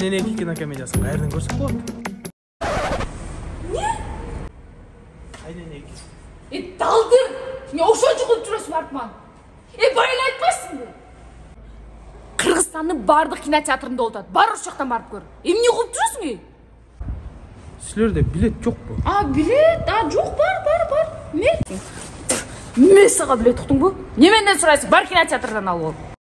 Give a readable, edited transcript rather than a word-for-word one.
Айнен эки кинокомедиясын каерден көрсөк болот? Не? Айнен эки. Далдыр! Не ошончо кылып жүрөсүң Аркман? Бар эле айтпайсыңбы? Кыргызстандын бардык кинотеатрында болуп атат. Бар ошол жактан барып көр. Эмне кылып жүрөсүң? Силерде билет жокпу? Билет? Жок, бар. Мен сага билет уктуңбу? Эмнеден сурайсың? Бар кинотеатрдан алып ал.